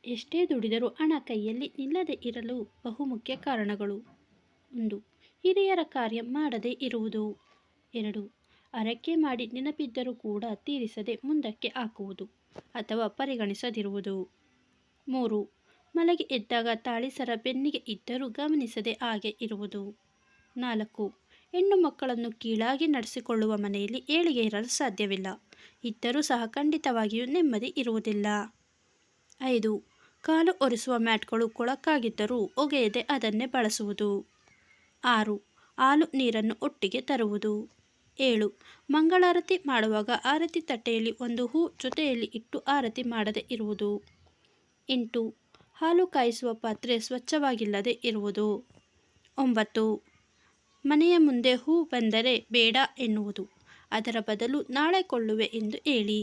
ಎಷ್ಟೇ ದುಡಿದರೂ ಹಣ ಕೈಯಲ್ಲಿ ನಿಲ್ಲದೆ ಇರಲು ಬಹುಮುಖ್ಯ ಕಾರಣಗಳು. 1. ಹಿರಿಯರ ಕಾರ್ಯ ಮಾಡದೇ ಇರುವುದು. 2. ಹರಕೆ ಮಾಡಿ ನೆನಪಿದ್ದರೂ ಕೂಡ ತೀರಿಸದೆ ಮುಂದಕ್ಕೆ ಹಾಕುವುದು ಅಥವಾ ಪರಿಗಣಿಸದಿರುವುದು. 3. ಮಲಗಿ ಎದ್ದಾಗ ತಾಳಿಸರ ಬೆನ್ನಿಗೆ ಇದ್ದರೂ ಗಮನಿಸದೆ ಹಾಗೆ ಇರುವುದು. 4. ಹೆಣ್ಣು ಮಕ್ಕಳನ್ನು ಕೀಳಾಗಿ ನಡೆಸಿಕೊಳ್ಳುವ ಮನೆಯಲ್ಲಿ ಏಳಿಗೆ ಇರಲು ಸಾಧ್ಯವಿಲ್ಲ. ಇದ್ದರೂ ಸಹ ಖಂಡಿತವಾಗಿಯೂ ನೆಮ್ಮದಿ ಇರುವುದಿಲ್ಲ. 5. ಕಾಲು ಒರೆಸುವ ಮ್ಯಾಟ್ಗಳು ಕೊಳಕಾಗಿದ್ದರೂ ಒಗೆಯದೆ ಅದನ್ನೇ ಬಳಸುವುದು. 6. ಹಾಲು ನೀರನ್ನು ಒಟ್ಟಿಗೆ ತರುವುದು. 7. ಮಂಗಳಾರತಿ ಮಾಡುವಾಗ ಆರತಿ ತಟ್ಟೆಯಲ್ಲಿ ಒಂದು ಹೂ ಜೊತೆಯಲ್ಲಿ ಇಟ್ಟು ಆರತಿ ಮಾಡದೆ ಇರುವುದು. 8. ಹಾಲು ಕಾಯಿಸುವ ಪಾತ್ರೆ ಸ್ವಚ್ಛವಾಗಿಲ್ಲದೆ ಇರುವುದು. 9. ಮನೆಯ ಮುಂದೆ ಹೂ ಬಂದರೆ ಬೇಡ ಎನ್ನುವುದು, ಅದರ ಬದಲು ನಾಳೆ ಕೊಳ್ಳುವೆ ಎಂದು ಹೇಳಿ.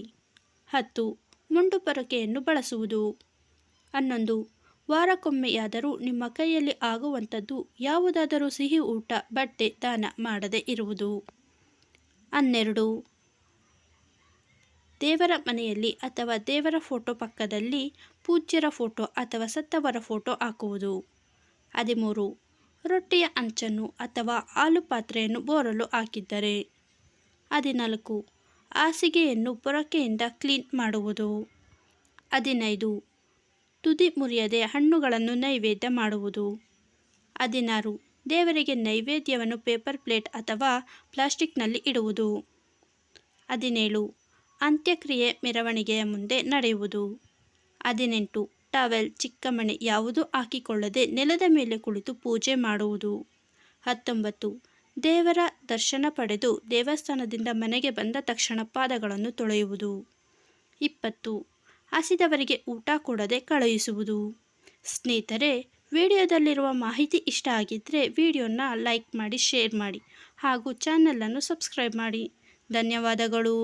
10. ಮುಂಡು ಪೊರಕೆಯನ್ನು ಬಳಸುವುದು. 11. ವಾರಕ್ಕೊಮ್ಮೆಯಾದರೂ ನಿಮ್ಮ ಕೈಯಲ್ಲಿ ಆಗುವಂಥದ್ದು ಯಾವುದಾದರೂ ಸಿಹಿ ಊಟ, ಬಟ್ಟೆ ದಾನ ಮಾಡದೇ ಇರುವುದು. 12. ದೇವರ ಮನೆಯಲ್ಲಿ ಅಥವಾ ದೇವರ ಫೋಟೋ ಪಕ್ಕದಲ್ಲಿ ಪೂಜ್ಯರ ಫೋಟೋ ಅಥವಾ ಸತ್ತವರ ಫೋಟೋ ಹಾಕುವುದು. 13. ರೊಟ್ಟಿಯ ಹಂಚನ್ನು ಅಥವಾ ಹಾಲು ಪಾತ್ರೆಯನ್ನು ಬೋರಲು ಹಾಕಿದ್ದರೆ. 14. ಹಾಸಿಗೆಯನ್ನು ಪೊರಕೆಯಿಂದ ಕ್ಲೀನ್ ಮಾಡುವುದು. 15. ತುದಿ ಮುರಿಯದೆ ಹಣ್ಣುಗಳನ್ನು ನೈವೇದ್ಯ ಮಾಡುವುದು. 16. ದೇವರಿಗೆ ನೈವೇದ್ಯವನ್ನು ಪೇಪರ್ ಪ್ಲೇಟ್ ಅಥವಾ ಪ್ಲಾಸ್ಟಿಕ್ನಲ್ಲಿ ಇಡುವುದು. 17. ಅಂತ್ಯಕ್ರಿಯೆ ಮೆರವಣಿಗೆಯ ಮುಂದೆ ನಡೆಯುವುದು. 18. ಟವೆಲ್, ಚಿಕ್ಕಮಣೆ ಯಾವುದೂ ಹಾಕಿಕೊಳ್ಳದೆ ನೆಲದ ಮೇಲೆ ಕುಳಿತು ಪೂಜೆ ಮಾಡುವುದು. 19. ದೇವರ ದರ್ಶನ ಪಡೆದು ದೇವಸ್ಥಾನದಿಂದ ಮನೆಗೆ ಬಂದ ತಕ್ಷಣ ಪಾದಗಳನ್ನು ತೊಳೆಯುವುದು. 20. ಹಸಿದವರಿಗೆ ಊಟ ಕೊಡದೆ ಕಳುಹಿಸುವುದು. ಸ್ನೇಹಿತರೆ, ವಿಡಿಯೋದಲ್ಲಿರುವ ಮಾಹಿತಿ ಇಷ್ಟ ಆಗಿದ್ದರೆ ವಿಡಿಯೋನ ಲೈಕ್ ಮಾಡಿ, ಶೇರ್ ಮಾಡಿ ಹಾಗೂ ಚಾನಲನ್ನು ಸಬ್ಸ್ಕ್ರೈಬ್ ಮಾಡಿ. ಧನ್ಯವಾದಗಳು.